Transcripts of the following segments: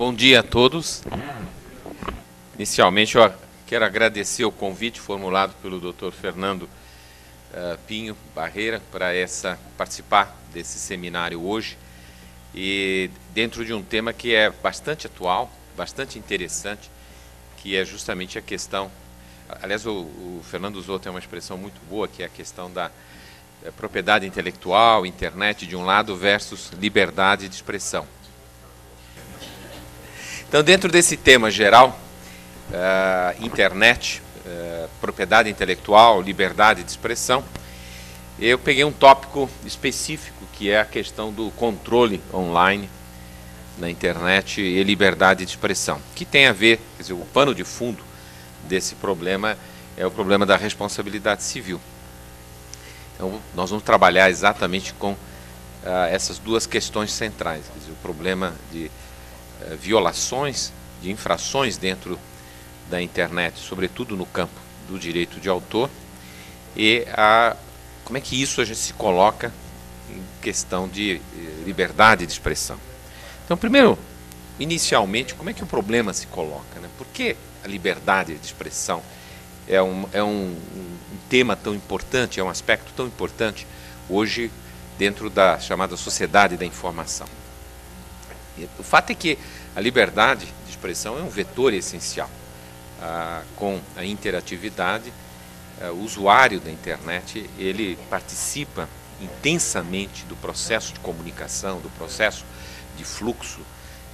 Bom dia a todos. Inicialmente, eu quero agradecer o convite formulado pelo Dr. Fernando Pinho Barreira para participar desse seminário hoje, e dentro de um tema que é bastante atual, bastante interessante, que é justamente a questão, aliás, o Fernando usou até uma expressão muito boa, que é a questão da propriedade intelectual, internet de um lado versus liberdade de expressão. Então, dentro desse tema geral, internet, propriedade intelectual, liberdade de expressão, eu peguei um tópico específico, que é a questão do controle online na internet e liberdade de expressão, que tem a ver, quer dizer, o pano de fundo desse problema é o problema da responsabilidade civil. Então, nós vamos trabalhar exatamente com essas duas questões centrais, quer dizer, o problema de violações, de infrações dentro da internet, sobretudo no campo do direito de autor, e como é que isso a gente se coloca em questão de liberdade de expressão. Então, primeiro, inicialmente, como é que o problema se coloca, né? Por que a liberdade de expressão é um tema tão importante, é um aspecto tão importante hoje dentro da chamada sociedade da informação? O fato é que a liberdade de expressão é um vetor essencial. Com a interatividade, o usuário da internet, ele participa intensamente do processo de comunicação, do processo de fluxo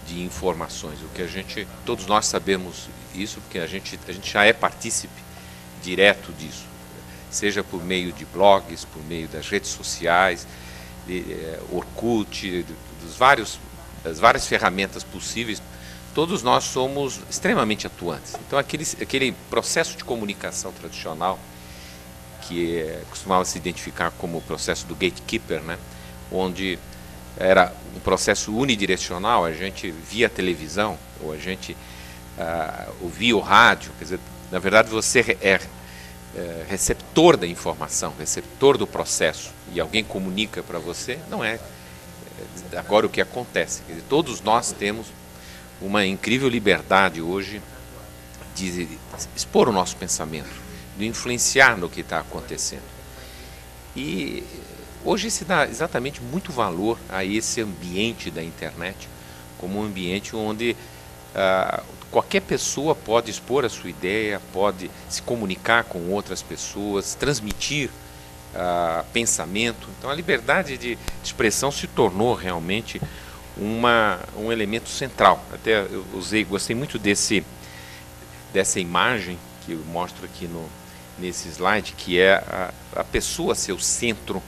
de informações. O que todos nós sabemos isso, porque a gente já é partícipe direto disso, seja por meio de blogs, por meio das redes sociais, Orkut, das várias ferramentas possíveis. Todos nós somos extremamente atuantes. Então, aquele processo de comunicação tradicional, que costumava se identificar como o processo do gatekeeper, né? Onde era um processo unidirecional, a gente via televisão, ou a gente ouvia o rádio, quer dizer, na verdade você é receptor da informação, receptor do processo, e alguém comunica para você, não é agora o que acontece. Quer dizer, todos nós temos uma incrível liberdade hoje de expor o nosso pensamento, de influenciar no que está acontecendo. E hoje se dá exatamente muito valor a esse ambiente da internet, como um ambiente onde qualquer pessoa pode expor a sua ideia, pode se comunicar com outras pessoas, transmitir pensamento. Então, a liberdade de expressão se tornou realmente um elemento central. Até eu gostei muito dessa imagem que eu mostro aqui nesse slide, que é a pessoa ser o centro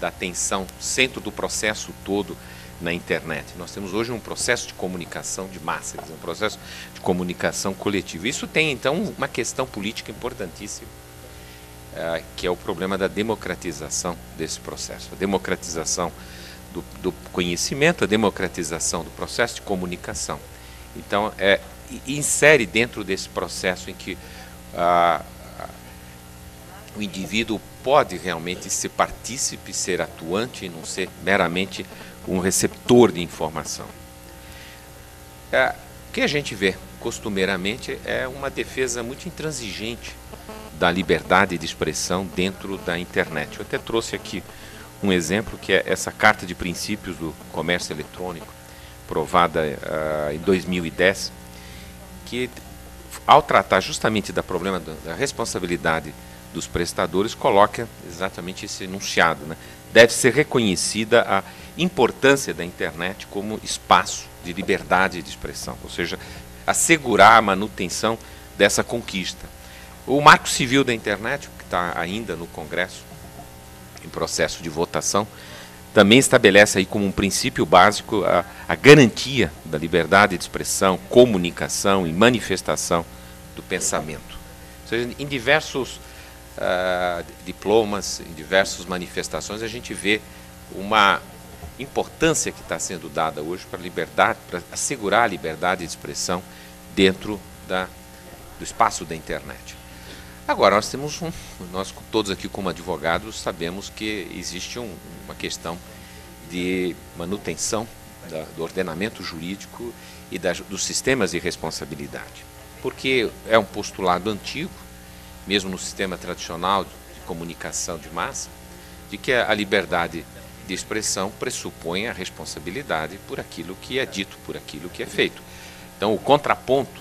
da atenção, centro do processo todo na internet. Nós temos hoje um processo de comunicação de massa, um processo de comunicação coletiva. Isso tem, então, uma questão política importantíssima, que é o problema da democratização desse processo, a democratização do conhecimento, a democratização do processo de comunicação. Então, insere dentro desse processo em que o indivíduo pode realmente ser partícipe, ser atuante e não ser meramente um receptor de informação. O que a gente vê costumeiramente é uma defesa muito intransigente da liberdade de expressão dentro da internet. Eu até trouxe aqui um exemplo, que é essa Carta de Princípios do Comércio Eletrônico, aprovada em 2010, que, ao tratar justamente do problema da responsabilidade dos prestadores, coloca exatamente esse enunciado, né? Deve ser reconhecida a importância da internet como espaço de liberdade de expressão, ou seja, assegurar a manutenção dessa conquista. O Marco Civil da Internet, que está ainda no Congresso, em processo de votação, também estabelece aí como um princípio básico a garantia da liberdade de expressão, comunicação e manifestação do pensamento. Ou seja, em diversos diplomas, em diversas manifestações, a gente vê uma importância que está sendo dada hoje para a liberdade, para assegurar a liberdade de expressão dentro do espaço da internet. Agora, nós todos aqui como advogados sabemos que existe uma questão de manutenção do ordenamento jurídico e dos sistemas de responsabilidade. Porque é um postulado antigo, mesmo no sistema tradicional de comunicação de massa, de que a liberdade de expressão pressupõe a responsabilidade por aquilo que é dito, por aquilo que é feito. Então, o contraponto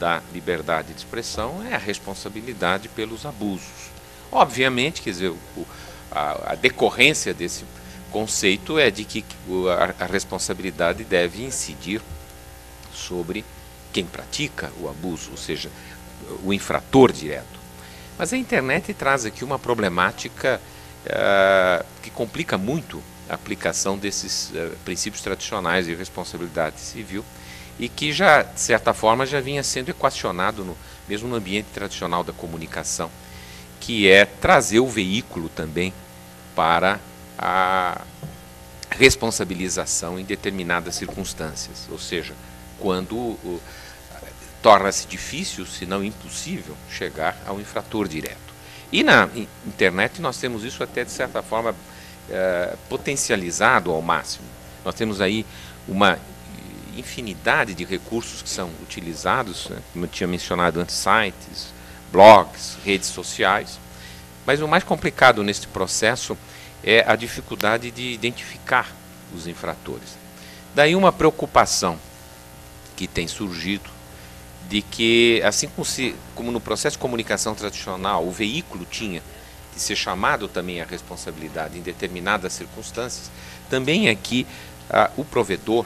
da liberdade de expressão é a responsabilidade pelos abusos. Obviamente, quer dizer, a decorrência desse conceito é de que a responsabilidade deve incidir sobre quem pratica o abuso, ou seja, o infrator direto. Mas a internet traz aqui uma problemática que complica muito a aplicação desses princípios tradicionais de responsabilidade civil e que já, de certa forma, já vinha sendo equacionado mesmo no ambiente tradicional da comunicação, que é trazer o veículo também para a responsabilização em determinadas circunstâncias, ou seja, quando torna-se difícil, se não impossível, chegar ao infrator direto. E na internet nós temos isso até, de certa forma, potencializado ao máximo. Nós temos aí uma infinidade de recursos que são utilizados, né, como eu tinha mencionado antes, sites, blogs, redes sociais, mas o mais complicado neste processo é a dificuldade de identificar os infratores. Daí uma preocupação que tem surgido de que, assim como no processo de comunicação tradicional, o veículo tinha de ser chamado também à responsabilidade em determinadas circunstâncias, também aqui o provedor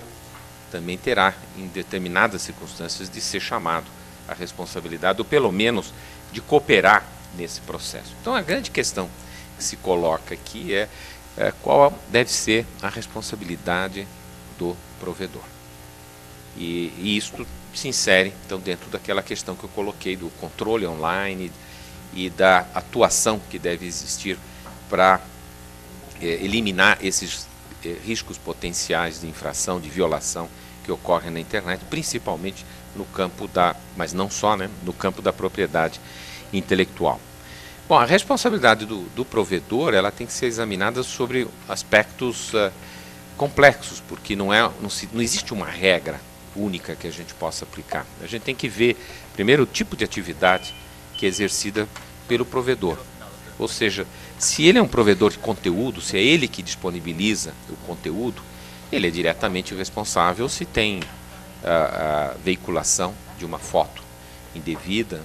também terá, em determinadas circunstâncias, de ser chamado à responsabilidade, ou pelo menos de cooperar nesse processo. Então, a grande questão que se coloca aqui é qual deve ser a responsabilidade do provedor. E isto se insere, então, dentro daquela questão que eu coloquei do controle online e da atuação que deve existir para eliminar esses riscos potenciais de infração, de violação que ocorrem na internet, principalmente no campo mas não só, né, no campo da propriedade intelectual. Bom, a responsabilidade do provedor, ela tem que ser examinada sobre aspectos complexos, porque não existe uma regra única que a gente possa aplicar. A gente tem que ver, primeiro, o tipo de atividade que é exercida pelo provedor. Ou seja, se ele é um provedor de conteúdo, se é ele que disponibiliza o conteúdo, ele é diretamente responsável se tem a veiculação de uma foto indevida,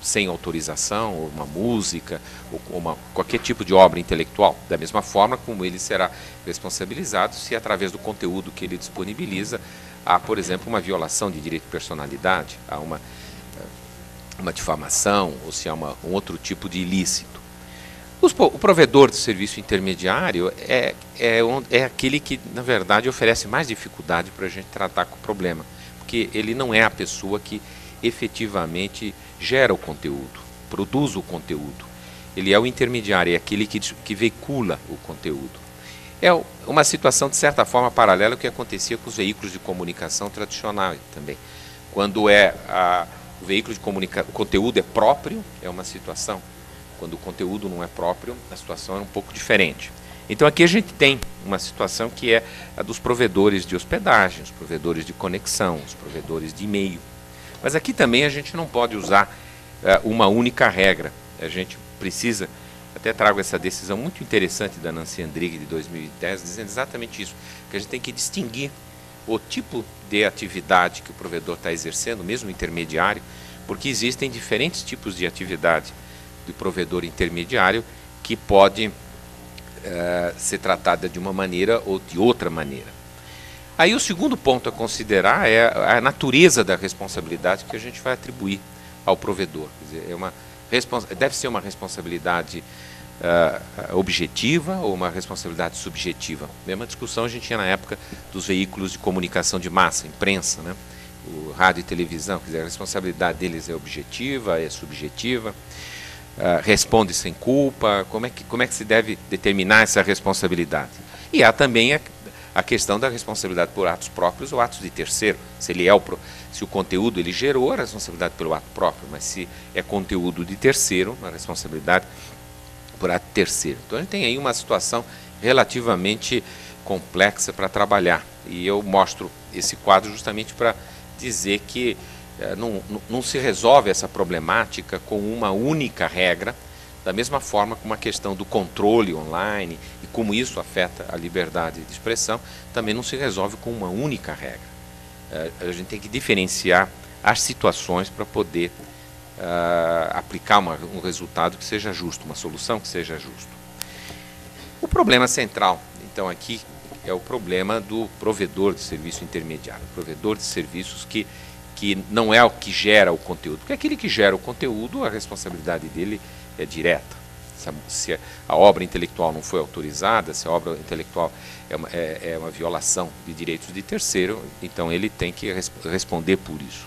sem autorização, ou uma música, ou qualquer tipo de obra intelectual. Da mesma forma como ele será responsabilizado se, através do conteúdo que ele disponibiliza, há, por exemplo, uma violação de direito de personalidade, há uma difamação, ou se há um outro tipo de ilícito. O provedor de serviço intermediário é aquele que, na verdade, oferece mais dificuldade para a gente tratar com o problema, porque ele não é a pessoa que efetivamente gera o conteúdo, produz o conteúdo. Ele é o intermediário, é aquele que veicula o conteúdo. É uma situação, de certa forma, paralela ao que acontecia com os veículos de comunicação tradicionais também. Quando o veículo de comunicação, o conteúdo é próprio, é uma situação. Quando o conteúdo não é próprio, a situação é um pouco diferente. Então aqui a gente tem uma situação que é a dos provedores de hospedagem, os provedores de conexão, os provedores de e-mail. Mas aqui também a gente não pode usar uma única regra. A gente precisa, até trago essa decisão muito interessante da Nancy Andrighi de 2010, dizendo exatamente isso, que a gente tem que distinguir o tipo de atividade que o provedor está exercendo, mesmo intermediário, porque existem diferentes tipos de atividade do provedor intermediário que pode ser tratada de uma maneira ou de outra maneira. Aí o segundo ponto a considerar é a natureza da responsabilidade que a gente vai atribuir ao provedor. Quer dizer, deve ser uma responsabilidade objetiva ou uma responsabilidade subjetiva. A mesma discussão a gente tinha na época dos veículos de comunicação de massa, imprensa, né? O rádio e televisão, quer dizer, a responsabilidade deles é objetiva, é subjetiva, responde sem culpa, como é que se deve determinar essa responsabilidade? E há também a questão da responsabilidade por atos próprios ou atos de terceiro. Se o conteúdo ele gerou, a responsabilidade pelo ato próprio, mas se é conteúdo de terceiro, a responsabilidade por ato terceiro. Então a gente tem aí uma situação relativamente complexa para trabalhar. E eu mostro esse quadro justamente para dizer que não se resolve essa problemática com uma única regra, da mesma forma como a questão do controle online e como isso afeta a liberdade de expressão, também não se resolve com uma única regra. A gente tem que diferenciar as situações para poder aplicar um resultado que seja justo, uma solução que seja justa. O problema central, então, aqui é o problema do provedor de serviço intermediário, o provedor de serviços que não é o que gera o conteúdo, porque aquele que gera o conteúdo, a responsabilidade dele é direta. Se a obra intelectual não foi autorizada, se a obra intelectual é uma violação de direitos de terceiro, então ele tem que responder por isso.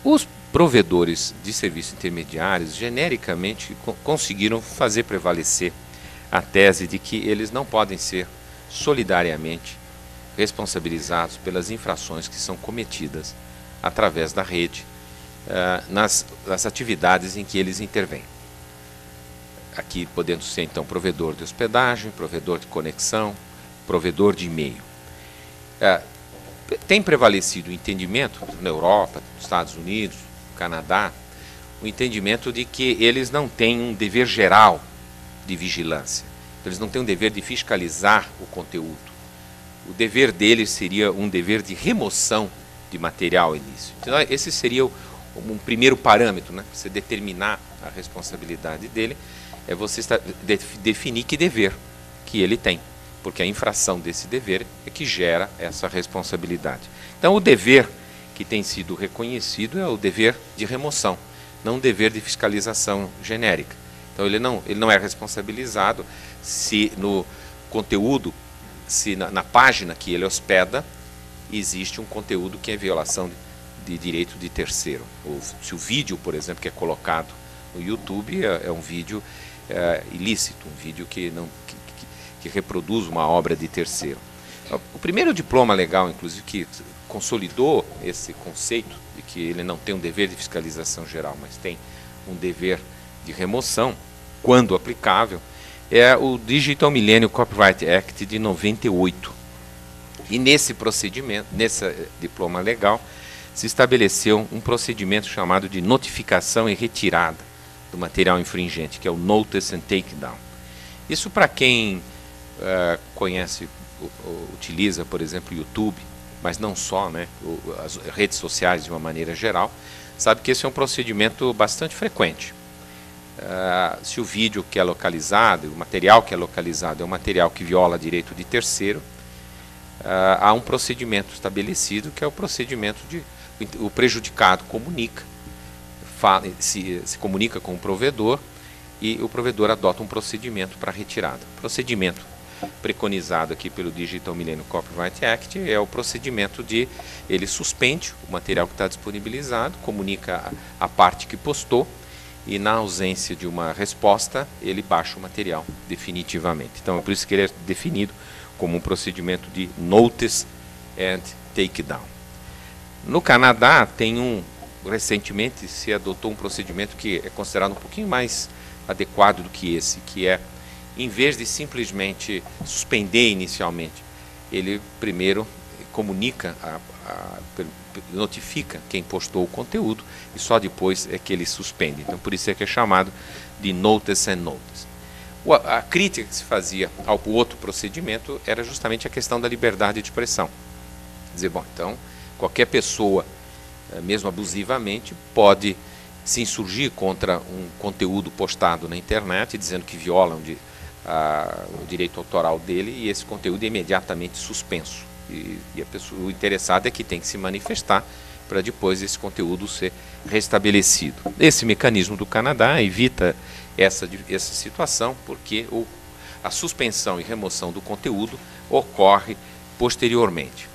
Os provedores de serviços intermediários, genericamente, conseguiram fazer prevalecer a tese de que eles não podem ser solidariamente responsabilizados pelas infrações que são cometidas através da rede nas atividades em que eles intervêm. Aqui podendo ser, então, provedor de hospedagem, provedor de conexão, provedor de e-mail. Tem prevalecido o entendimento na Europa, nos Estados Unidos, no Canadá, o entendimento de que eles não têm um dever geral de vigilância. Eles não têm um dever de fiscalizar o conteúdo. O dever deles seria um dever de remoção de material ilícito. Então, esse seria um primeiro parâmetro, né? Você determinar a responsabilidade dele, é você definir que dever que ele tem, porque a infração desse dever é que gera essa responsabilidade. Então, o dever que tem sido reconhecido é o dever de remoção, não o dever de fiscalização genérica. Então, ele não é responsabilizado se no conteúdo, se na página que ele hospeda, existe um conteúdo que é violação de direito de terceiro. Ou se o vídeo, por exemplo, que é colocado no YouTube é um vídeo ilícito, um vídeo que reproduz uma obra de terceiro. O primeiro diploma legal, inclusive, que consolidou esse conceito de que ele não tem um dever de fiscalização geral, mas tem um dever de remoção, quando aplicável, é o Digital Millennium Copyright Act de 98. E nesse procedimento, nesse diploma legal, se estabeleceu um procedimento chamado de notificação e retirada do material infringente, que é o Notice and Takedown. Isso, para quem conhece, utiliza, por exemplo, o YouTube, mas não só, né, as redes sociais de uma maneira geral, sabe que esse é um procedimento bastante frequente. Se o vídeo que é localizado, o material que é localizado é um material que viola direito de terceiro, há um procedimento estabelecido, que é o procedimento de o prejudicado comunica, se comunica com o provedor e o provedor adota um procedimento para retirada. O procedimento preconizado aqui pelo Digital Millennium Copyright Act é o procedimento de ele suspende o material que está disponibilizado, comunica a parte que postou e, na ausência de uma resposta, ele baixa o material definitivamente. Então é por isso que ele é definido como um procedimento de Notice and Takedown. No Canadá recentemente se adotou um procedimento que é considerado um pouquinho mais adequado do que esse, que é, em vez de simplesmente suspender inicialmente, ele primeiro comunica, notifica quem postou o conteúdo e só depois é que ele suspende. Então, por isso é que é chamado de Notice and Notice. A crítica que se fazia ao outro procedimento era justamente a questão da liberdade de expressão. Dizer, bom, então, qualquer pessoa, mesmo abusivamente, pode se insurgir contra um conteúdo postado na internet, dizendo que viola o direito autoral dele, e esse conteúdo é imediatamente suspenso. E o interessado é que tem que se manifestar para depois esse conteúdo ser restabelecido. Esse mecanismo do Canadá evita essa situação, porque a suspensão e remoção do conteúdo ocorre posteriormente.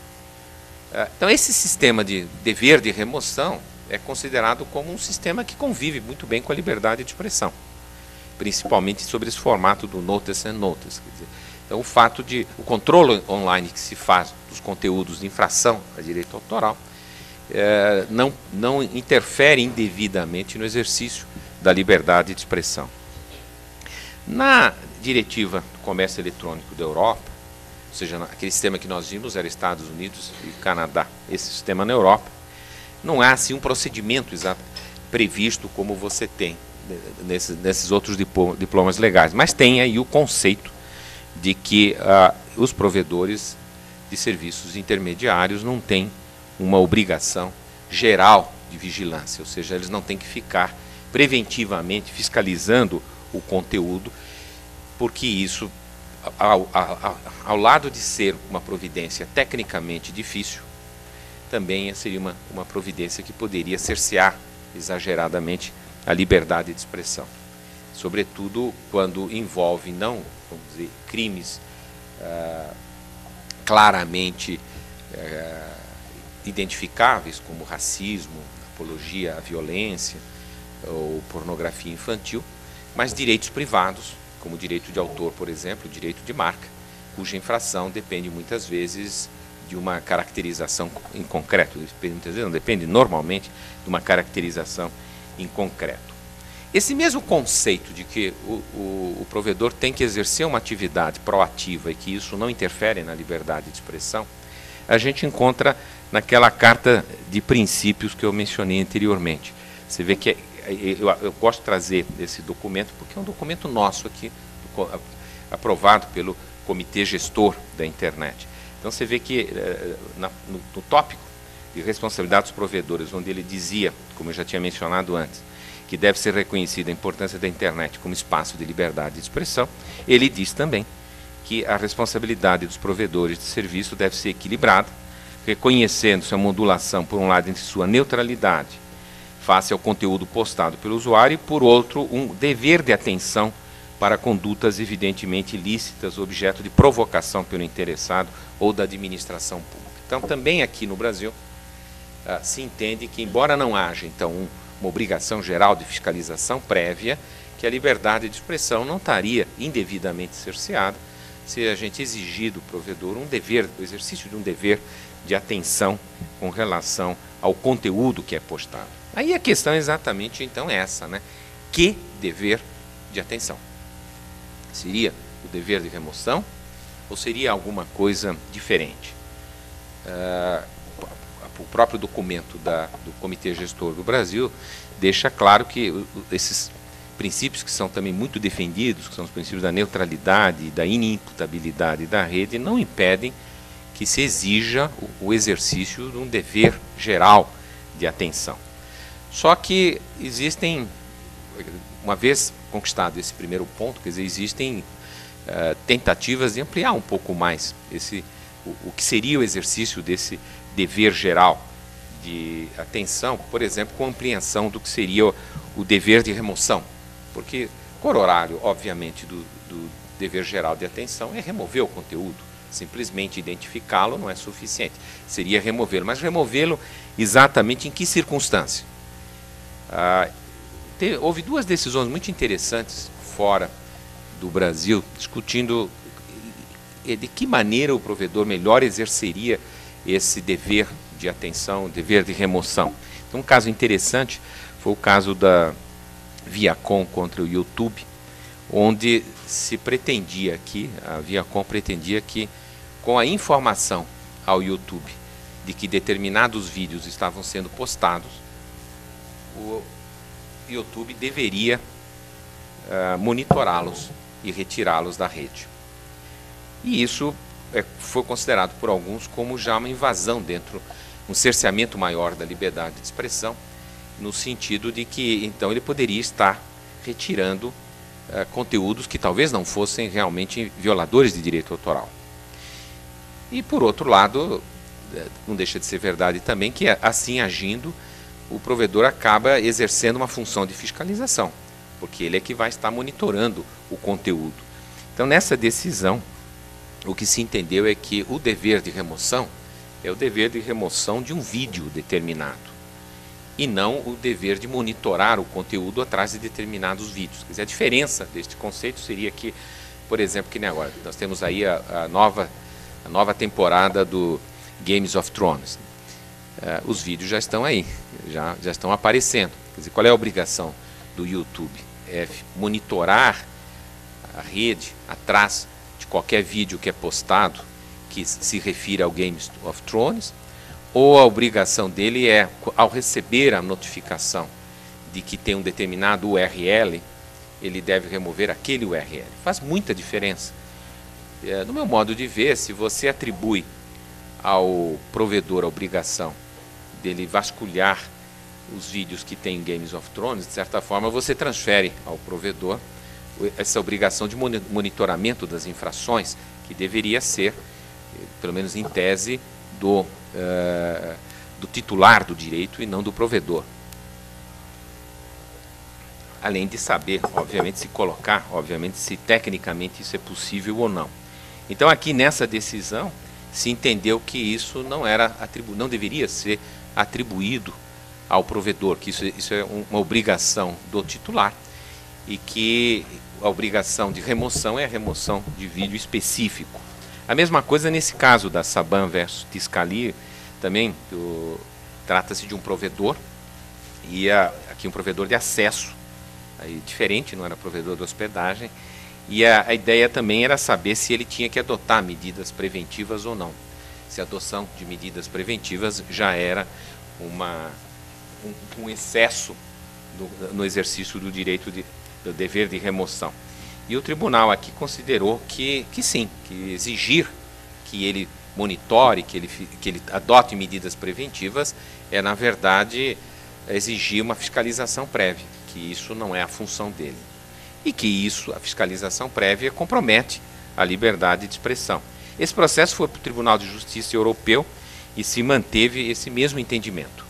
Então, esse sistema de dever de remoção é considerado como um sistema que convive muito bem com a liberdade de expressão, principalmente sobre esse formato do Notice and Notice. Quer dizer, então, o controle online que se faz dos conteúdos de infração a direito autoral não interfere indevidamente no exercício da liberdade de expressão. Na diretiva do comércio eletrônico da Europa, ou seja, aquele sistema que nós vimos era Estados Unidos e Canadá, esse sistema na Europa, não há assim um procedimento exato previsto como você tem nesses outros diplomas legais, mas tem aí o conceito de que os provedores de serviços intermediários não têm uma obrigação geral de vigilância, ou seja, eles não têm que ficar preventivamente fiscalizando o conteúdo, porque isso, ao lado de ser uma providência tecnicamente difícil, também seria uma providência que poderia cercear exageradamente a liberdade de expressão, sobretudo quando envolve não, vamos dizer, crimes claramente identificáveis, como racismo, apologia à violência ou pornografia infantil, mas direitos privados, como o direito de autor, por exemplo, o direito de marca, cuja infração depende muitas vezes de uma caracterização em concreto, muitas vezes não depende, normalmente, de uma caracterização em concreto. Esse mesmo conceito de que o provedor tem que exercer uma atividade proativa e que isso não interfere na liberdade de expressão, a gente encontra naquela carta de princípios que eu mencionei anteriormente. Você vê que eu gosto de trazer esse documento porque é um documento nosso aqui, aprovado pelo Comitê Gestor da Internet. Então você vê que no tópico de responsabilidade dos provedores, onde ele dizia, como eu já tinha mencionado antes, que deve ser reconhecida a importância da internet como espaço de liberdade de expressão, ele diz também que a responsabilidade dos provedores de serviço deve ser equilibrada, reconhecendo-se a modulação, por um lado, entre sua neutralidade face ao conteúdo postado pelo usuário e, por outro, um dever de atenção para condutas evidentemente ilícitas, objeto de provocação pelo interessado ou da administração pública. Então, também aqui no Brasil, se entende que, embora não haja, então, uma obrigação geral de fiscalização prévia, que a liberdade de expressão não estaria indevidamente cerceada se a gente exigir do provedor o exercício de um dever de atenção com relação ao conteúdo que é postado. Aí a questão é exatamente, então, essa, né? Que dever de atenção? Seria o dever de remoção ou seria alguma coisa diferente? O próprio documento do Comitê Gestor do Brasil deixa claro que esses princípios que são também muito defendidos, que são os princípios da neutralidade, da inimputabilidade da rede, não impedem que se exija o exercício de um dever geral de atenção. Só que existem, uma vez conquistado esse primeiro ponto, quer dizer, existem tentativas de ampliar um pouco mais o que seria o exercício desse dever geral de atenção, por exemplo, com ampliação do que seria o dever de remoção, porque corolário, obviamente, do dever geral de atenção é remover o conteúdo. Simplesmente identificá-lo não é suficiente, seria removê-lo, mas removê-lo exatamente em que circunstância? Houve duas decisões muito interessantes fora do Brasil, discutindo de que maneira o provedor melhor exerceria esse dever de atenção, dever de remoção. Então, um caso interessante foi o caso da Viacom contra o YouTube, onde se pretendia que, a Viacom pretendia que, com a informação ao YouTube de que determinados vídeos estavam sendo postados, o YouTube deveria monitorá-los e retirá-los da rede. E isso foi considerado por alguns como já uma invasão dentro, um cerceamento maior da liberdade de expressão, no sentido de que, então, ele poderia estar retirando conteúdos que talvez não fossem realmente violadores de direito autoral. E, por outro lado, não deixa de ser verdade também que, assim agindo, o provedor acaba exercendo uma função de fiscalização, porque ele é que vai estar monitorando o conteúdo. Então, nessa decisão, o que se entendeu é que o dever de remoção é o dever de remoção de um vídeo determinado, e não o dever de monitorar o conteúdo atrás de determinados vídeos. Quer dizer, a diferença deste conceito seria que, por exemplo, que nem agora, nós temos aí a nova temporada do Games of Thrones. Os vídeos já estão aí, já estão aparecendo. Quer dizer, qual é a obrigação do YouTube? É monitorar a rede atrás de qualquer vídeo que é postado que se refira ao Games of Thrones, ou a obrigação dele é, ao receber a notificação de que tem um determinado URL, ele deve remover aquele URL. Faz muita diferença. No meu modo de ver, se você atribui ao provedor a obrigação dele vasculhar os vídeos que tem em Games of Thrones, de certa forma você transfere ao provedor essa obrigação de monitoramento das infrações, que deveria ser, pelo menos em tese, do titular do direito e não do provedor. Além de saber, obviamente, se colocar, obviamente, se tecnicamente isso é possível ou não. Então, aqui nessa decisão, se entendeu que isso não deveria ser atribuído ao provedor, que isso é uma obrigação do titular e que a obrigação de remoção é a remoção de vídeo específico. A mesma coisa nesse caso da Saban versus Tiscali, também trata-se de um provedor, e aqui um provedor de acesso, aí diferente, não era provedor de hospedagem, e a ideia também era saber se ele tinha que adotar medidas preventivas ou não. Se a adoção de medidas preventivas já era um excesso no exercício do direito do dever de remoção. E o tribunal aqui considerou que sim, que exigir que ele monitore, que ele adote medidas preventivas, é, na verdade, exigir uma fiscalização prévia, que isso não é a função dele. E que isso, a fiscalização prévia, compromete a liberdade de expressão. Esse processo foi para o Tribunal de Justiça Europeu e se manteve esse mesmo entendimento.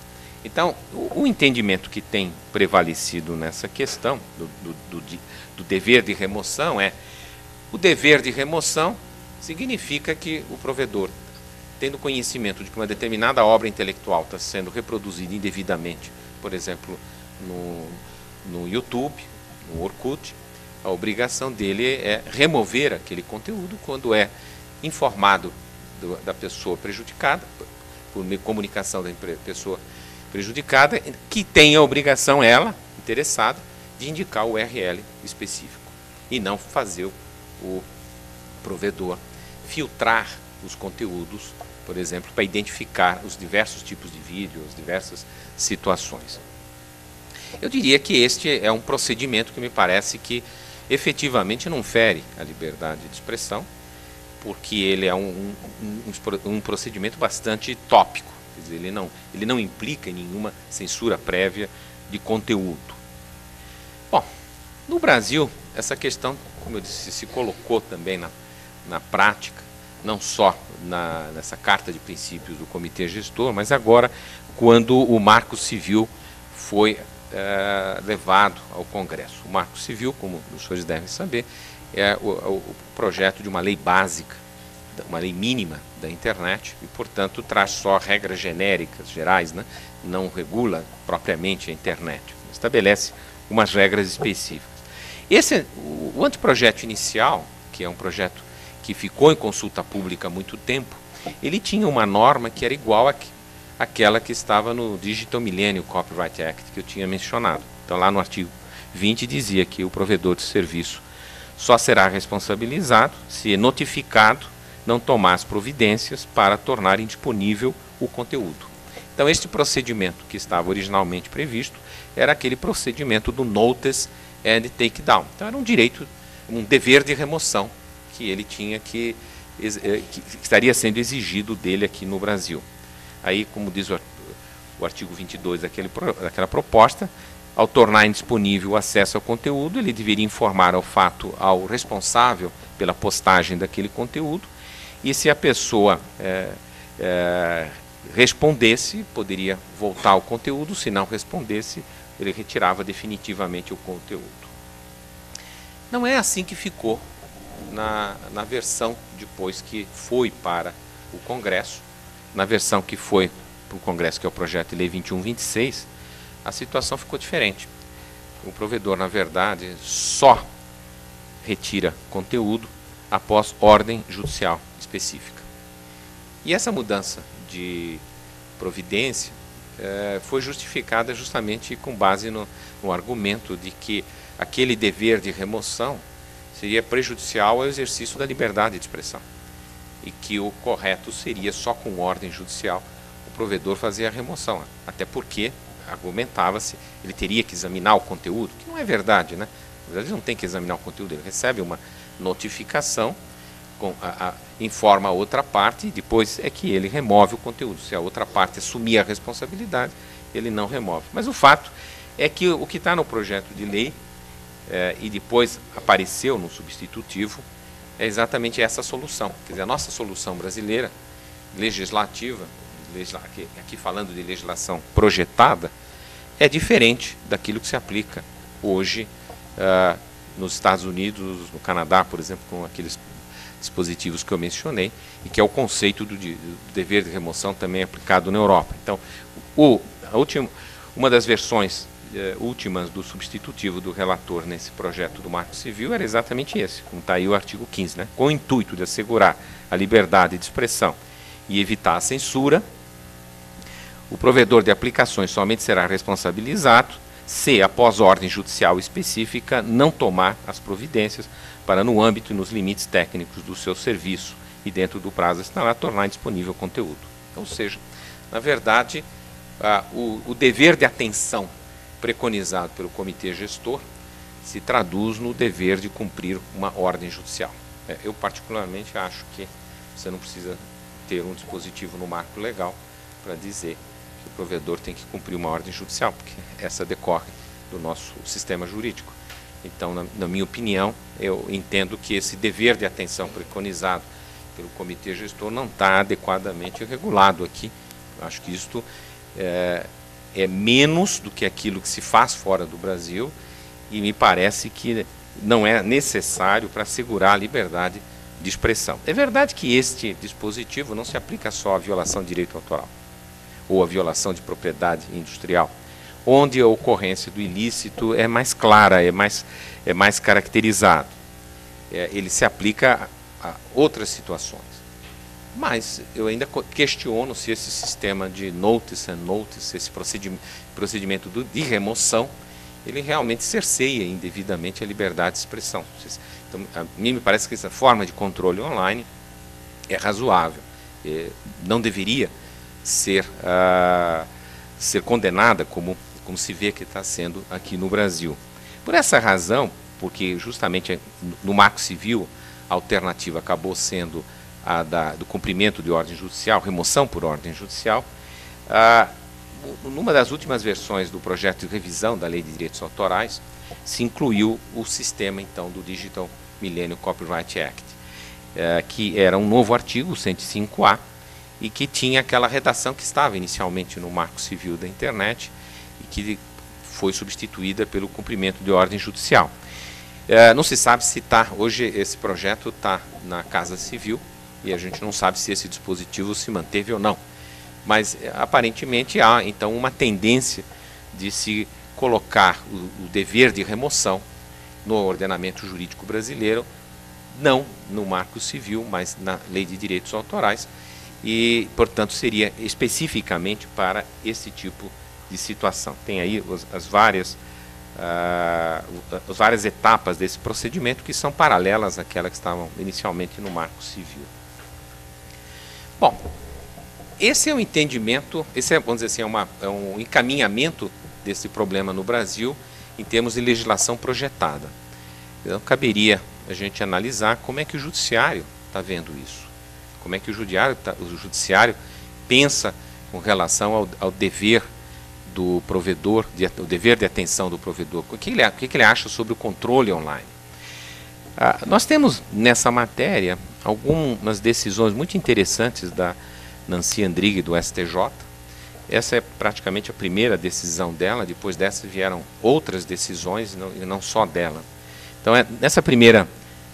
Então, o entendimento que tem prevalecido nessa questão do dever de remoção o dever de remoção significa que o provedor, tendo conhecimento de que uma determinada obra intelectual está sendo reproduzida indevidamente, por exemplo, no YouTube, no Orkut, a obrigação dele é remover aquele conteúdo quando é informado da pessoa prejudicada, por comunicação da pessoa prejudicada, que tem a obrigação, ela, interessada, de indicar o URL específico e não fazer o provedor filtrar os conteúdos, por exemplo, para identificar os diversos tipos de vídeo, as diversas situações. Eu diria que este é um procedimento que me parece que efetivamente não fere a liberdade de expressão, porque ele é um procedimento bastante tópico, quer dizer, ele não implica em nenhuma censura prévia de conteúdo. Bom, no Brasil, essa questão, como eu disse, se colocou também na prática, não só nessa carta de princípios do Comitê Gestor, mas agora, quando o Marco Civil foi levado ao Congresso. O Marco Civil, como os senhores devem saber, é o projeto de uma lei básica, uma lei mínima da internet, e, portanto, traz só regras genéricas, gerais, né? Não regula propriamente a internet, estabelece umas regras específicas. O anteprojeto inicial, que é um projeto que ficou em consulta pública há muito tempo, ele tinha uma norma que era igual àquela que estava no Digital Millennium Copyright Act, que eu tinha mencionado. Então, lá no artigo 20 dizia que o provedor de serviço só será responsabilizado se notificado não tomar as providências para tornar indisponível o conteúdo. Então, este procedimento que estava originalmente previsto era aquele procedimento do notice and takedown. Então, era um direito, um dever de remoção que ele tinha que estaria sendo exigido dele aqui no Brasil. Aí, como diz o artigo 22 daquela proposta, ao tornar indisponível o acesso ao conteúdo, ele deveria informar ao responsável pela postagem daquele conteúdo, e se a pessoa respondesse, poderia voltar ao conteúdo; se não respondesse, ele retirava definitivamente o conteúdo. Não é assim que ficou na versão depois que foi para o Congresso. Na versão que foi para o Congresso, que é o projeto de lei 2126, a situação ficou diferente. O provedor, na verdade, só retira conteúdo após ordem judicial específica. E essa mudança de providência foi justificada justamente com base no argumento de que aquele dever de remoção seria prejudicial ao exercício da liberdade de expressão. E que o correto seria só com ordem judicial o provedor fazer a remoção. Até porque, argumentava-se, ele teria que examinar o conteúdo, que não é verdade, né? Na verdade, ele não tem que examinar o conteúdo, ele recebe uma notificação, informa a outra parte e depois é que ele remove o conteúdo. Se a outra parte assumir a responsabilidade, ele não remove. Mas o fato é que o que está no projeto de lei e depois apareceu no substitutivo é exatamente essa solução. Quer dizer, a nossa solução brasileira, legislativa, aqui falando de legislação projetada, é diferente daquilo que se aplica hoje nos Estados Unidos, no Canadá, por exemplo, com aqueles dispositivos que eu mencionei, e que é o conceito do dever de remoção também aplicado na Europa. Então, uma das versões últimas do substitutivo do relator nesse projeto do Marco Civil era exatamente esse, como está aí o artigo 15, né? Com o intuito de assegurar a liberdade de expressão e evitar a censura, o provedor de aplicações somente será responsabilizado se, após ordem judicial específica, não tomar as providências para, no âmbito e nos limites técnicos do seu serviço e dentro do prazo assinalado, tornar disponível o conteúdo. Ou seja, na verdade, o dever de atenção preconizado pelo comitê gestor se traduz no dever de cumprir uma ordem judicial. Eu particularmente acho que você não precisa ter um dispositivo no marco legal para dizer que o provedor tem que cumprir uma ordem judicial, porque essa decorre do nosso sistema jurídico. Então, na minha opinião, eu entendo que esse dever de atenção preconizado pelo comitê gestor não está adequadamente regulado aqui. Eu acho que isto é menos do que aquilo que se faz fora do Brasil e me parece que não é necessário para assegurar a liberdade de expressão. É verdade que este dispositivo não se aplica só à violação de direito autoral ou à violação de propriedade industrial, onde a ocorrência do ilícito é mais clara, é mais caracterizado. Ele se aplica a outras situações. Mas eu ainda questiono se esse sistema de notice and notice, esse procedimento de remoção, ele realmente cerceia indevidamente a liberdade de expressão. Então, a mim me parece que essa forma de controle online é razoável. Não deveria ser condenada como se vê que está sendo aqui no Brasil. Por essa razão, porque justamente no Marco Civil a alternativa acabou sendo do cumprimento de ordem judicial, remoção por ordem judicial, numa das últimas versões do projeto de revisão da Lei de Direitos Autorais, se incluiu o sistema, então, do Digital Millennium Copyright Act, que era um novo artigo, 105A, e que tinha aquela redação que estava inicialmente no Marco Civil da Internet e que foi substituída pelo cumprimento de ordem judicial. Não se sabe se hoje esse projeto está na Casa Civil, e a gente não sabe se esse dispositivo se manteve ou não. Mas, aparentemente, há, então, uma tendência de se colocar o dever de remoção no ordenamento jurídico brasileiro, não no Marco Civil, mas na Lei de Direitos Autorais, e, portanto, seria especificamente para esse tipo de situação. Tem aí as várias etapas desse procedimento que são paralelas àquelas que estavam inicialmente no Marco Civil. Bom, esse é o entendimento, vamos dizer assim, é um encaminhamento desse problema no Brasil em termos de legislação projetada. Então, caberia a gente analisar como é que o judiciário está vendo isso, como é que o judiciário pensa com relação ao dever do provedor, o dever de atenção do provedor, o que ele acha sobre o controle online. Nós temos nessa matéria algumas decisões muito interessantes da Nancy Andrighi do STJ. Essa é praticamente a primeira decisão dela, depois dessa vieram outras decisões, e não só dela. Então, nessa primeira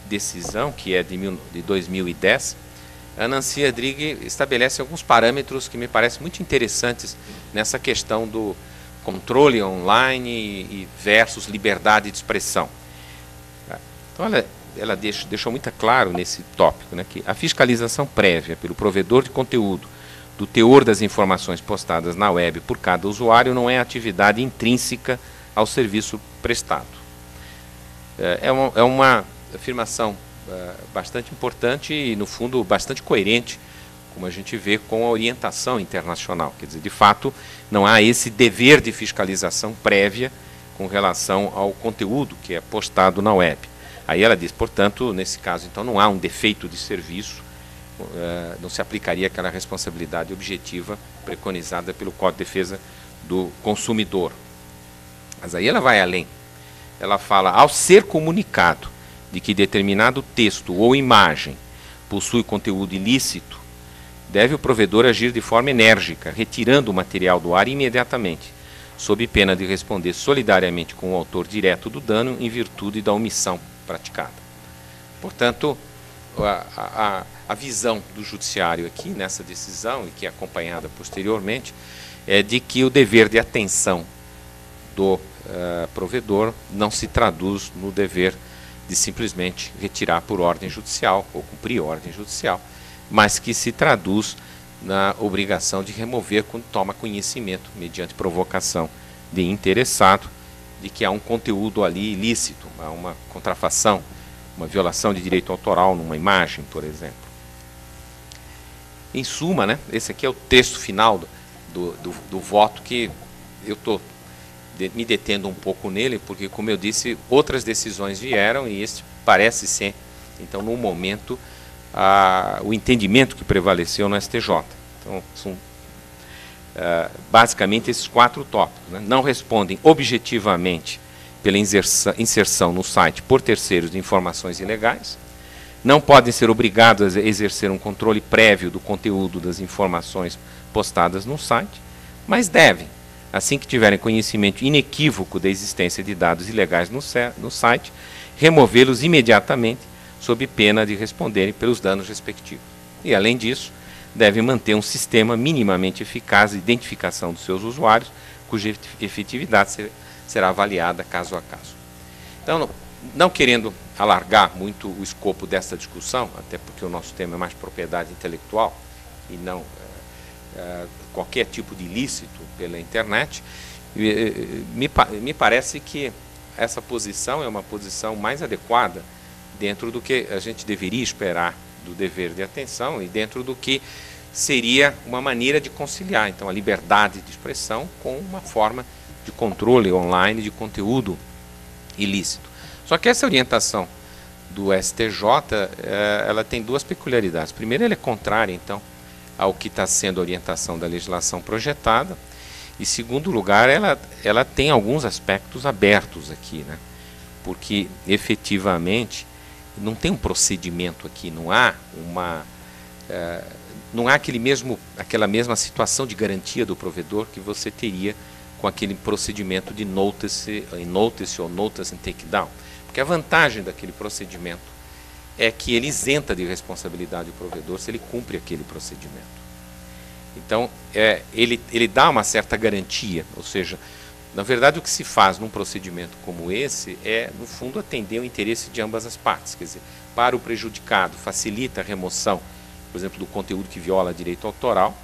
decisão, que é de 2010, a Nancy Andrighi estabelece alguns parâmetros que me parecem muito interessantes nessa questão do controle online versus liberdade de expressão. Então, ela deixou muito claro nesse tópico, né, que a fiscalização prévia pelo provedor de conteúdo do teor das informações postadas na web por cada usuário não é atividade intrínseca ao serviço prestado. afirmação bastante importante e, no fundo, bastante coerente, como a gente vê com a orientação internacional. Quer dizer, de fato, não há esse dever de fiscalização prévia com relação ao conteúdo que é postado na web. Aí ela diz, portanto, nesse caso, então, não há um defeito de serviço, não se aplicaria aquela responsabilidade objetiva preconizada pelo Código de Defesa do Consumidor. Mas aí ela vai além. Ela fala, ao ser comunicado de que determinado texto ou imagem possui conteúdo ilícito, deve o provedor agir de forma enérgica, retirando o material do ar imediatamente, sob pena de responder solidariamente com o autor direto do dano em virtude da omissão praticada. Portanto, a visão do judiciário aqui nessa decisão, e que é acompanhada posteriormente, é de que o dever de atenção do provedor não se traduz no dever de simplesmente retirar por ordem judicial ou cumprir ordem judicial, mas que se traduz na obrigação de remover quando toma conhecimento, mediante provocação de interessado, de que há um conteúdo ali ilícito, há uma contrafação, uma violação de direito autoral numa imagem, por exemplo. Em suma, né, esse aqui é o texto final do voto, que eu estou me detendo um pouco nele, porque, como eu disse, outras decisões vieram e este parece ser, então, no momento, o entendimento que prevaleceu no STJ. Então, são basicamente esses 4 tópicos, né? Não respondem objetivamente pela inserção no site por terceiros de informações ilegais, não podem ser obrigados a exercer um controle prévio do conteúdo das informações postadas no site, mas devem, assim que tiverem conhecimento inequívoco da existência de dados ilegais no site, removê-los imediatamente, sob pena de responderem pelos danos respectivos. E, além disso, devem manter um sistema minimamente eficaz de identificação dos seus usuários, cuja efetividade será avaliada caso a caso. Então, não querendo alargar muito o escopo dessa discussão, até porque o nosso tema é mais propriedade intelectual e não qualquer tipo de ilícito pela internet, me parece que essa posição é uma posição mais adequada dentro do que a gente deveria esperar do dever de atenção e dentro do que seria uma maneira de conciliar, então, a liberdade de expressão com uma forma de controle online de conteúdo ilícito. Só que essa orientação do STJ, ela tem 2 peculiaridades. Primeiro, ela é contrária, então, ao que está sendo a orientação da legislação projetada, e, segundo lugar, ela tem alguns aspectos abertos aqui, né? Porque, efetivamente, não tem um procedimento aqui, não há aquela mesma situação de garantia do provedor que você teria com aquele procedimento de notice ou notice and takedown. Porque a vantagem daquele procedimento é que ele isenta de responsabilidade o provedor se ele cumpre aquele procedimento. Então, ele dá uma certa garantia, ou seja, na verdade, o que se faz num procedimento como esse é, no fundo, atender o interesse de ambas as partes. Quer dizer, para o prejudicado, facilita a remoção, por exemplo, do conteúdo que viola direito autoral,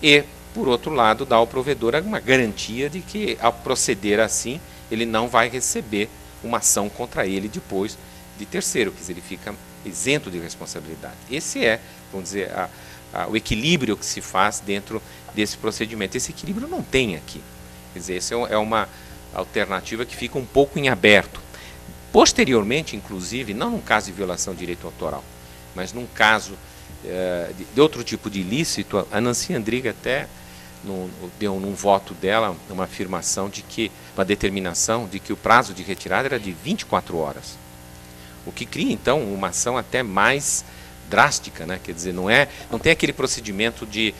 e, por outro lado, dá ao provedor uma garantia de que, ao proceder assim, ele não vai receber uma ação contra ele depois de terceiro, quer dizer, ele fica isento de responsabilidade. Esse é, vamos dizer, o equilíbrio que se faz dentro desse procedimento. Esse equilíbrio não tem aqui. Quer dizer, essa é uma alternativa que fica um pouco em aberto. Posteriormente, inclusive, não num caso de violação de direito autoral, mas num caso de outro tipo de ilícito, a Nancy Andrighi até deu num voto dela uma afirmação de que, uma determinação de que o prazo de retirada era de 24 horas. O que cria, então, uma ação até mais drástica, né? Quer dizer, não tem aquele procedimento de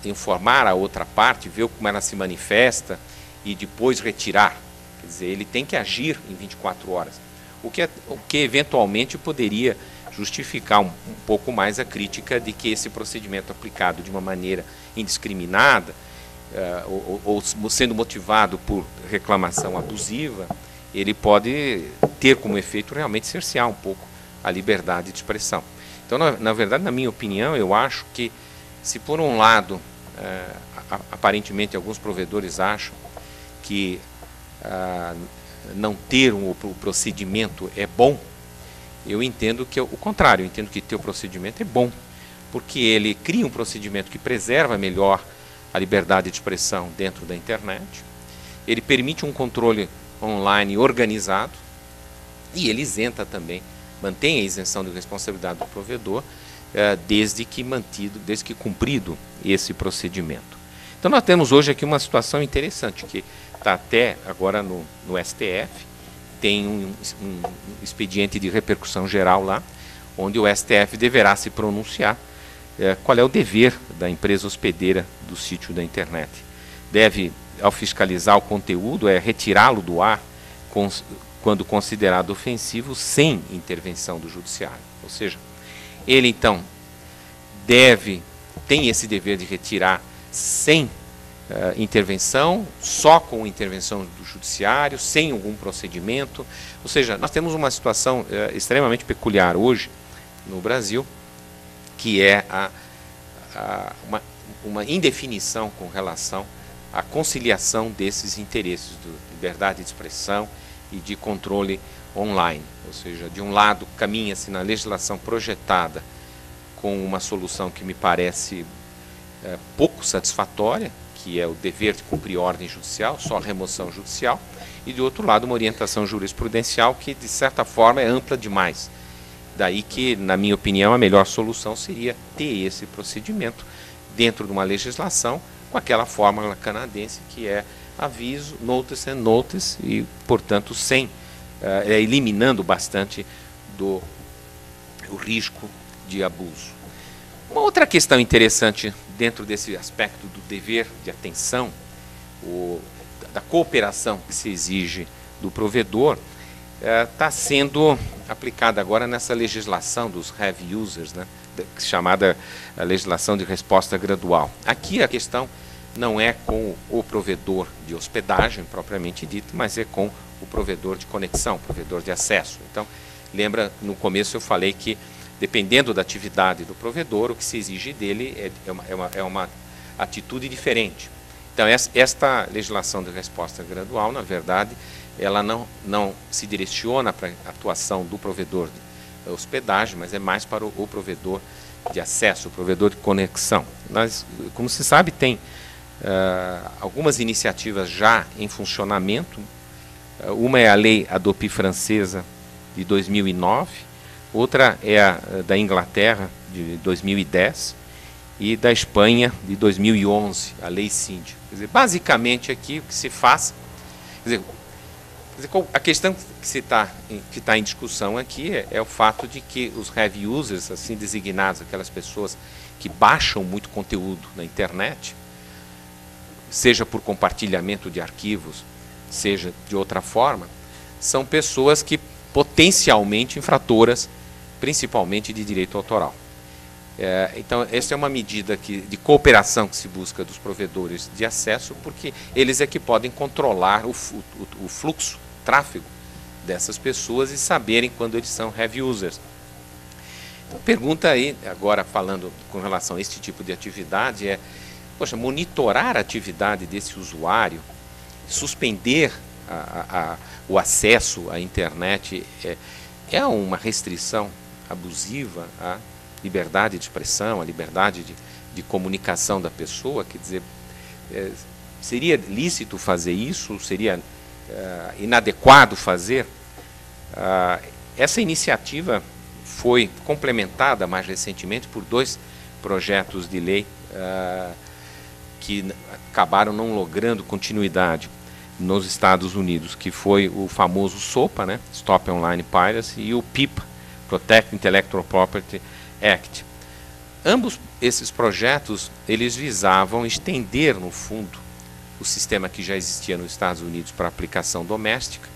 informar a outra parte, ver como ela se manifesta e depois retirar. Quer dizer, ele tem que agir em 24 horas. O que eventualmente poderia justificar um pouco mais a crítica de que esse procedimento aplicado de uma maneira indiscriminada ou sendo motivado por reclamação abusiva, ele pode ter como efeito realmente cercear um pouco a liberdade de expressão. Então, na verdade, na minha opinião, eu acho que, se por um lado, aparentemente alguns provedores acham que não ter o procedimento é bom, eu entendo que o contrário, eu entendo que ter o procedimento é bom, porque ele cria um procedimento que preserva melhor a liberdade de expressão dentro da internet, ele permite um controle online organizado e ele isenta também, mantém a isenção de responsabilidade do provedor desde que cumprido esse procedimento. Então nós temos hoje aqui uma situação interessante, que está até agora no STF, tem um expediente de repercussão geral lá, onde o STF deverá se pronunciar qual é o dever da empresa hospedeira do sítio da internet. Deve, ao fiscalizar o conteúdo, retirá-lo do ar quando considerado ofensivo, sem intervenção do judiciário. Ou seja, ele então tem esse dever de retirar sem intervenção, só com intervenção do judiciário, sem algum procedimento. Ou seja, nós temos uma situação extremamente peculiar hoje no Brasil, que é uma indefinição com relação à conciliação desses interesses de liberdade de expressão e de controle online. Ou seja, de um lado caminha-se na legislação projetada com uma solução que me parece pouco satisfatória, que é o dever de cumprir ordem judicial, só remoção judicial, e de outro lado uma orientação jurisprudencial que de certa forma é ampla demais. Daí que, na minha opinião, a melhor solução seria ter esse procedimento dentro de uma legislação com aquela fórmula canadense que é aviso, notice and notice, e portanto eliminando bastante o risco de abuso. Uma outra questão interessante dentro desse aspecto do dever de atenção, da cooperação que se exige do provedor, está sendo aplicada agora nessa legislação dos heavy users, né, chamada legislação de resposta gradual. Aqui a questão não é com o provedor de hospedagem propriamente dito, mas é com o provedor de conexão, provedor de acesso. Então, lembra, no começo eu falei que dependendo da atividade do provedor, o que se exige dele é uma atitude diferente. Então, esta legislação de resposta gradual, na verdade, ela não se direciona para a atuação do provedor de hospedagem, mas é mais para o provedor de acesso, o provedor de conexão. Nós, como se sabe, tem algumas iniciativas já em funcionamento. Uma é a lei Hadopi francesa de 2009, outra é a da Inglaterra, de 2010, e da Espanha, de 2011, a lei CIND. Quer dizer, basicamente aqui o que se faz, a questão que está em discussão aqui é o fato de que os heavy users, assim designados, aquelas pessoas que baixam muito conteúdo na internet, seja por compartilhamento de arquivos, seja de outra forma, são pessoas que potencialmente infratoras, principalmente de direito autoral. Então, essa é uma medida de cooperação que se busca dos provedores de acesso, porque eles é que podem controlar o fluxo, o tráfego dessas pessoas e saberem quando eles são heavy users. Então, pergunta aí, agora falando com relação a este tipo de atividade, poxa, monitorar a atividade desse usuário, suspender o acesso à internet é uma restrição abusiva à liberdade de expressão, à liberdade de comunicação da pessoa. Quer dizer, seria lícito fazer isso? Seria inadequado fazer? Essa iniciativa foi complementada mais recentemente por 2 projetos de lei que acabaram não logrando continuidade nos Estados Unidos, que foi o famoso SOPA, né, Stop Online Piracy, e o PIPA, Protect Intellectual Property Act. Ambos esses projetos, eles visavam estender, no fundo, o sistema que já existia nos Estados Unidos para aplicação doméstica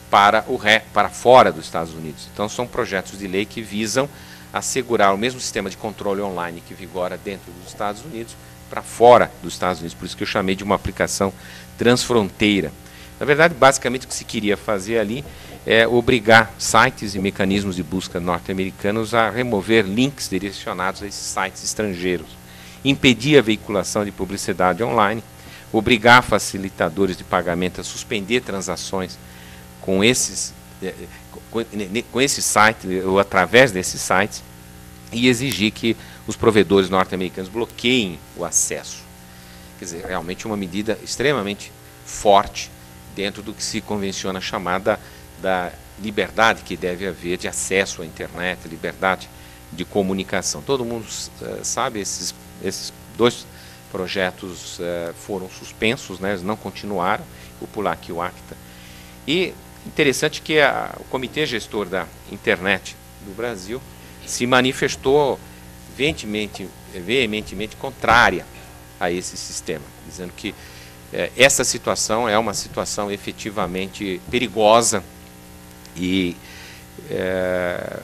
para fora dos Estados Unidos. Então, são projetos de lei que visam assegurar o mesmo sistema de controle online que vigora dentro dos Estados Unidos para fora dos Estados Unidos. Por isso que eu chamei de uma aplicação transfronteira. Na verdade, basicamente, o que se queria fazer ali é obrigar sites e mecanismos de busca norte-americanos a remover links direcionados a esses sites estrangeiros, impedir a veiculação de publicidade online, obrigar facilitadores de pagamento a suspender transações com esses sites, ou através desses sites, e exigir que os provedores norte-americanos bloqueiem o acesso. Quer dizer, realmente uma medida extremamente forte dentro do que se convenciona chamar da liberdade que deve haver de acesso à internet, liberdade de comunicação. Todo mundo sabe, esses dois projetos foram suspensos, né, eles não continuaram, o PULAC e o ACTA. E interessante que o Comitê Gestor da Internet do Brasil se manifestou veementemente contrária a esse sistema, dizendo que essa situação é uma situação efetivamente perigosa e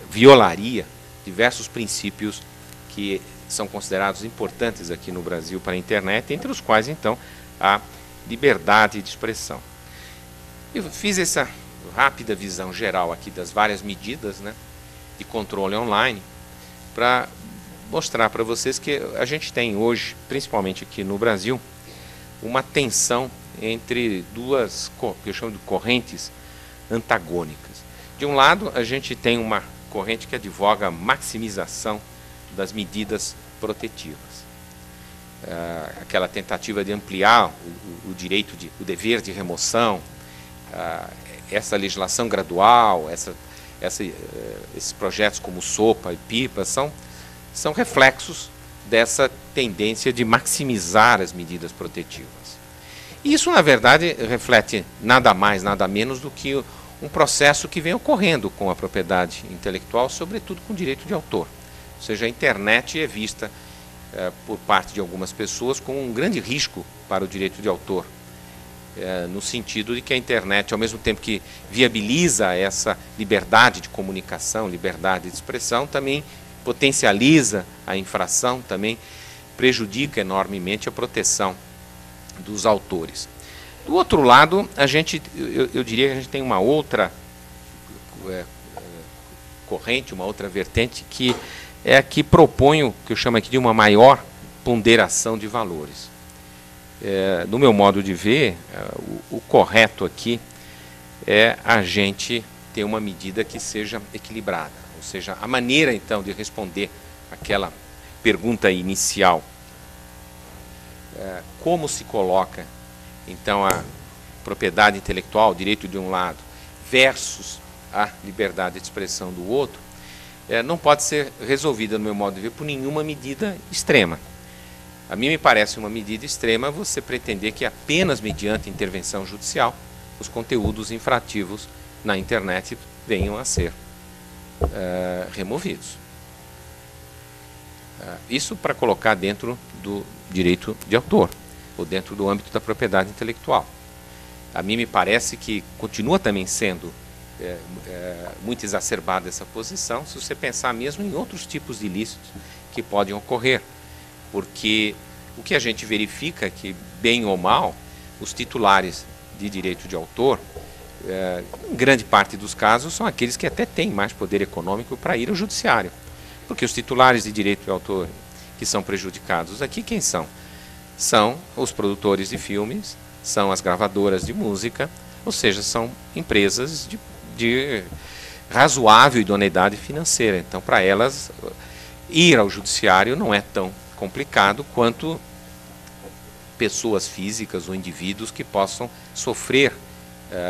violaria diversos princípios que são considerados importantes aqui no Brasil para a internet, entre os quais, então, a liberdade de expressão. Eu fiz essa rápida visão geral aqui das várias medidas, né, de controle online, para mostrar para vocês que a gente tem hoje, principalmente aqui no Brasil, uma tensão entre duas, que eu chamo de correntes antagônicas. De um lado, a gente tem uma corrente que advoga a maximização das medidas protetivas. Aquela tentativa de ampliar o direito, o dever de remoção, essa legislação gradual, esses projetos como SOPA e PIPA são reflexos dessa tendência de maximizar as medidas protetivas. E isso, na verdade, reflete nada mais, nada menos do que um processo que vem ocorrendo com a propriedade intelectual, sobretudo com o direito de autor. Ou seja, a internet é vista por parte de algumas pessoas como um grande risco para o direito de autor, no sentido de que a internet, ao mesmo tempo que viabiliza essa liberdade de comunicação, liberdade de expressão, também potencializa a infração, também prejudica enormemente a proteção dos autores. Do outro lado, eu diria que a gente tem uma outra corrente, uma outra vertente, que é a que propõe o que eu chamo aqui de uma maior ponderação de valores. No meu modo de ver, o correto aqui é a gente ter uma medida que seja equilibrada, ou seja, a maneira então de responder aquela pergunta inicial, como se coloca então a propriedade intelectual, o direito de um lado, versus a liberdade de expressão do outro, não pode ser resolvida, no meu modo de ver, por nenhuma medida extrema. A mim me parece uma medida extrema você pretender que apenas mediante intervenção judicial os conteúdos infrativos na internet venham a ser removidos. Isso para colocar dentro do direito de autor, ou dentro do âmbito da propriedade intelectual. A mim me parece que continua também sendo muito exacerbada essa posição, se você pensar mesmo em outros tipos de ilícitos que podem ocorrer, porque o que a gente verifica é que, bem ou mal, os titulares de direito de autor, em grande parte dos casos, são aqueles que até têm mais poder econômico para ir ao judiciário, porque os titulares de direito de autor que são prejudicados aqui, quem são? São os produtores de filmes, são as gravadoras de música, ou seja, são empresas de razoável idoneidade financeira. Então, para elas, ir ao judiciário não é tão complicado quanto pessoas físicas ou indivíduos que possam sofrer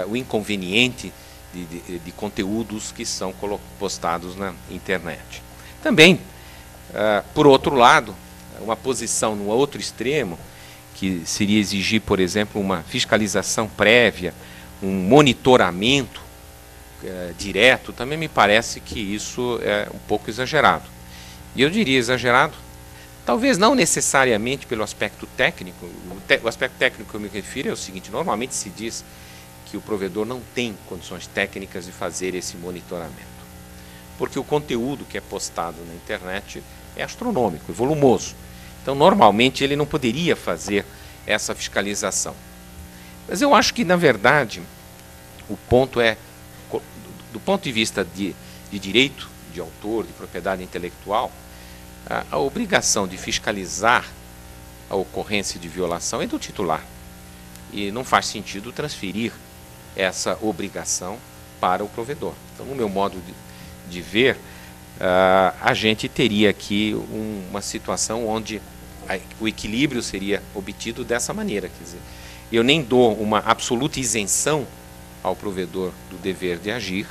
o inconveniente de conteúdos que são postados na internet. Também, por outro lado, uma posição no outro extremo, que seria exigir, por exemplo, uma fiscalização prévia, um monitoramento direto, também me parece que isso é um pouco exagerado. E eu diria exagerado, talvez não necessariamente pelo aspecto técnico. O aspecto técnico que eu me refiro é o seguinte: normalmente se diz que o provedor não tem condições técnicas de fazer esse monitoramento, porque o conteúdo que é postado na internet é astronômico, é volumoso. Então, normalmente, ele não poderia fazer essa fiscalização. Mas eu acho que, na verdade, o ponto é, do ponto de vista de direito de autor, de propriedade intelectual, a obrigação de fiscalizar a ocorrência de violação é do titular. E não faz sentido transferir essa obrigação para o provedor. Então, no meu modo de ver, a gente teria aqui uma situação onde o equilíbrio seria obtido dessa maneira. Quer dizer, eu nem dou uma absoluta isenção ao provedor do dever de agir,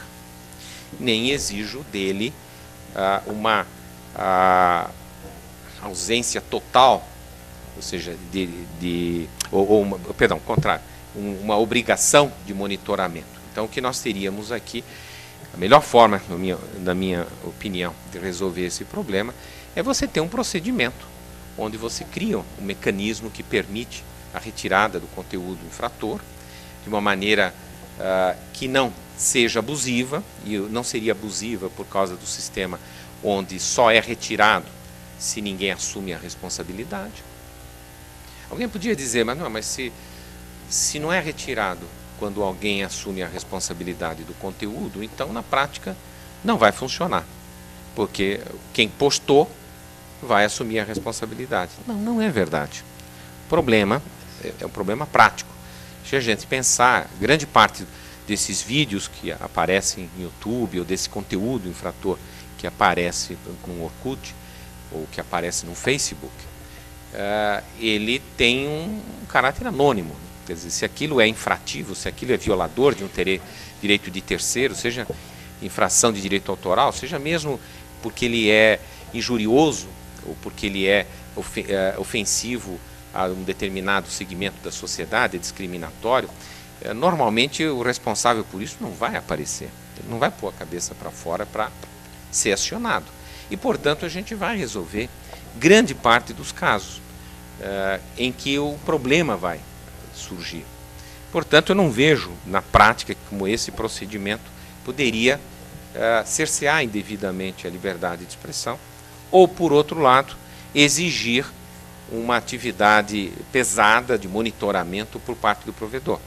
nem exijo dele uma ausência total, ou seja, contrário, uma obrigação de monitoramento. Então, o que nós teríamos aqui, a melhor forma, na minha opinião, de resolver esse problema é você ter um procedimento onde você cria um mecanismo que permite a retirada do conteúdo infrator de uma maneira que não seja abusiva, e não seria abusiva por causa do sistema onde só é retirado se ninguém assume a responsabilidade. Alguém podia dizer, mas se não é retirado quando alguém assume a responsabilidade do conteúdo, então na prática não vai funcionar, porque quem postou vai assumir a responsabilidade. Não é verdade. O problema é um problema prático. Se a gente pensar, grande parte desses vídeos que aparecem no YouTube, ou desse conteúdo infrator que aparece no Orkut, ou que aparece no Facebook, ele tem um caráter anônimo. Quer dizer, se aquilo é infrativo, se aquilo é violador de um direito de terceiro, seja infração de direito autoral, seja mesmo porque ele é injurioso, ou porque ele é ofensivo a um determinado segmento da sociedade, é discriminatório, normalmente o responsável por isso não vai aparecer. Ele não vai pôr a cabeça para fora para ser acionado. E, portanto, a gente vai resolver grande parte dos casos em que o problema vai surgir. Portanto, eu não vejo na prática como esse procedimento poderia cercear indevidamente a liberdade de expressão, ou, por outro lado, exigir uma atividade pesada de monitoramento por parte do provedor.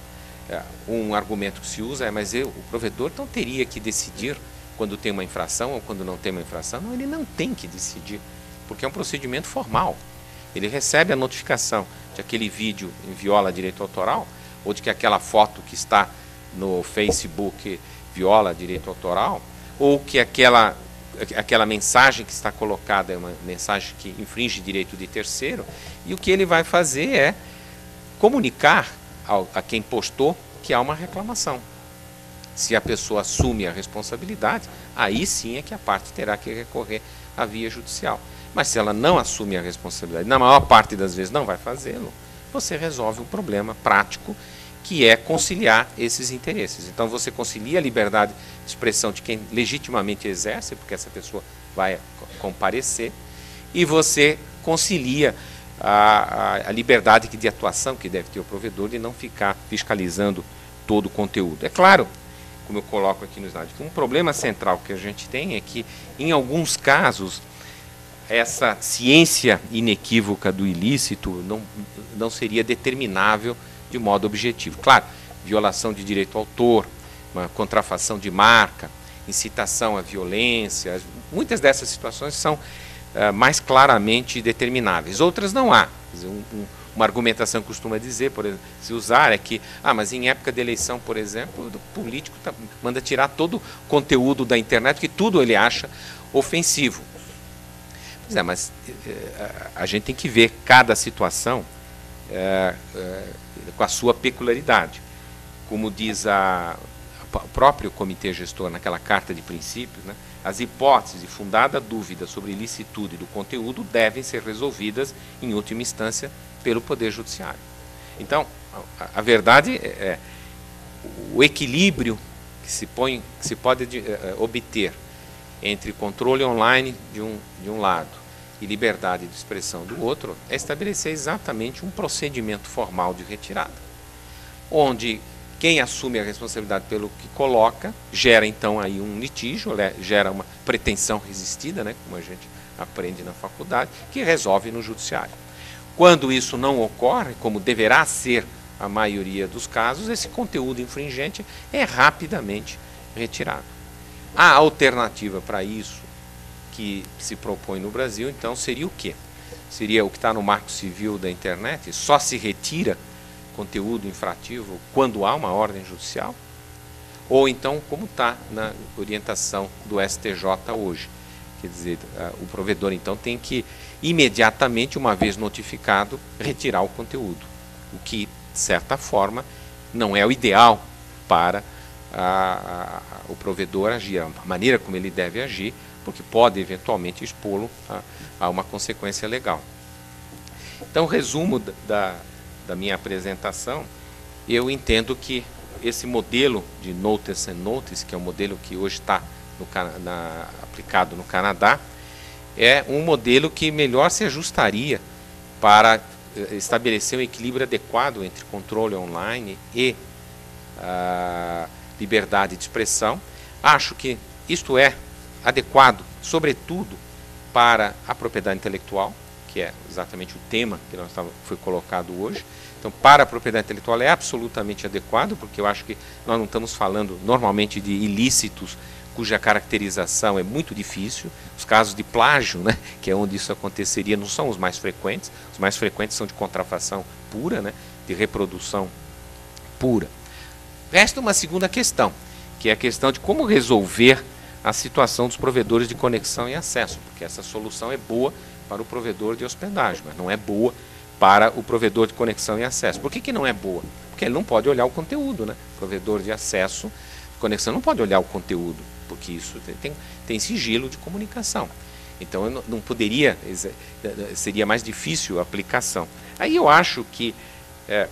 Um argumento que se usa é, mas o provedor não teria que decidir quando tem uma infração ou quando não tem uma infração. Não, ele não tem que decidir, porque é um procedimento formal. Ele recebe a notificação de aquele vídeo viola direito autoral, ou de que aquela foto que está no Facebook viola direito autoral, ou que aquela mensagem que está colocada é uma mensagem que infringe direito de terceiro, e o que ele vai fazer é comunicar a quem postou que há uma reclamação. Se a pessoa assume a responsabilidade, aí sim é que a parte terá que recorrer à via judicial. Mas se ela não assume a responsabilidade, na maior parte das vezes não vai fazê-lo, você resolve um problema prático, que é conciliar esses interesses. Então você concilia a liberdade de expressão de quem legitimamente exerce, porque essa pessoa vai comparecer, e você concilia a liberdade de atuação que deve ter o provedor de não ficar fiscalizando todo o conteúdo. É claro, como eu coloco aqui no slide, que um problema central que a gente tem é que, em alguns casos, essa ciência inequívoca do ilícito não seria determinável de modo objetivo. Claro, violação de direito ao autor, uma contrafação de marca, incitação à violência, muitas dessas situações são mais claramente determináveis. Outras não há. Quer dizer, uma argumentação que costuma dizer, por exemplo, se usar, é que, mas em época de eleição, por exemplo, o político manda tirar todo o conteúdo da internet, que tudo ele acha ofensivo. Pois é, mas a gente tem que ver cada situação com a sua peculiaridade. Como diz o próprio comitê gestor naquela carta de princípios, né, as hipóteses de fundada dúvida sobre ilicitude do conteúdo devem ser resolvidas, em última instância, pelo Poder Judiciário. Então, a verdade é o equilíbrio que se pode obter entre controle online de um lado e liberdade de expressão do outro, é estabelecer exatamente um procedimento formal de retirada, onde quem assume a responsabilidade pelo que coloca gera então aí um litígio, gera uma pretensão resistida, né, como a gente aprende na faculdade, que resolve no judiciário. Quando isso não ocorre, como deverá ser a maioria dos casos, esse conteúdo infringente é rapidamente retirado. A alternativa para isso que se propõe no Brasil, então, seria o quê? Seria o que está no Marco Civil da internet, só se retira conteúdo infrativo quando há uma ordem judicial, ou então como está na orientação do STJ hoje. Quer dizer, o provedor então tem que imediatamente, uma vez notificado, retirar o conteúdo, o que, de certa forma, não é o ideal para o provedor agir, a maneira como ele deve agir, porque pode eventualmente expô-lo a uma consequência legal. Então, resumo da minha apresentação, eu entendo que esse modelo de Notice and Notice, que é o modelo que hoje está aplicado no Canadá, é um modelo que melhor se ajustaria para estabelecer um equilíbrio adequado entre controle online e liberdade de expressão. Acho que isto é adequado, sobretudo, para a propriedade intelectual, que é exatamente o tema que foi colocado hoje. Então, para a propriedade intelectual é absolutamente adequado, porque eu acho que nós não estamos falando normalmente de ilícitos cuja caracterização é muito difícil. Os casos de plágio, né, que é onde isso aconteceria, não são os mais frequentes. Os mais frequentes são de contrafação pura, né, de reprodução pura. Resta uma segunda questão, que é a questão de como resolver a situação dos provedores de conexão e acesso, porque essa solução é boa para o provedor de hospedagem, mas não é boa para o provedor de conexão e acesso. Por que não é boa? Porque ele não pode olhar o conteúdo, né? O provedor de acesso, de conexão, não pode olhar o conteúdo, porque isso tem sigilo de comunicação. Então, eu não poderia, seria mais difícil a aplicação. Aí eu acho que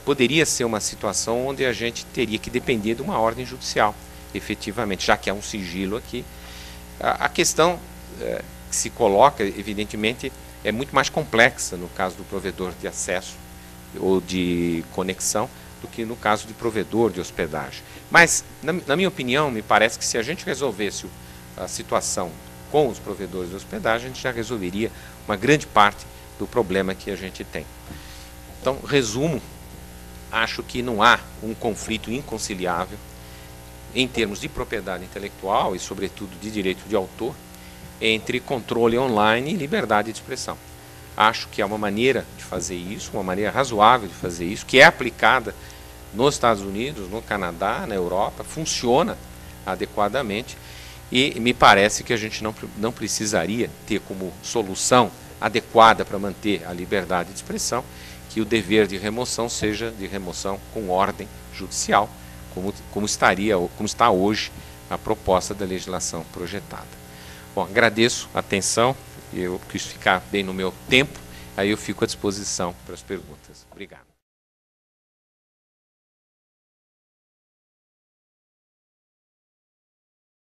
poderia ser uma situação onde a gente teria que depender de uma ordem judicial, efetivamente, já que há um sigilo aqui. A questão que se coloca, evidentemente, é muito mais complexa no caso do provedor de acesso ou de conexão do que no caso de provedor de hospedagem. Mas, na minha opinião, me parece que se a gente resolvesse a situação com os provedores de hospedagem, a gente já resolveria uma grande parte do problema que a gente tem. Então, resumo, acho que não há um conflito inconciliável em termos de propriedade intelectual e, sobretudo, de direito de autor, entre controle online e liberdade de expressão. Acho que há uma maneira de fazer isso, uma maneira razoável de fazer isso, que é aplicada nos Estados Unidos, no Canadá, na Europa, funciona adequadamente, e me parece que a gente não precisaria ter como solução adequada para manter a liberdade de expressão que o dever de remoção seja de remoção com ordem judicial, como está hoje a proposta da legislação projetada. Bom, agradeço a atenção, eu quis ficar bem no meu tempo, aí eu fico à disposição para as perguntas. Obrigado.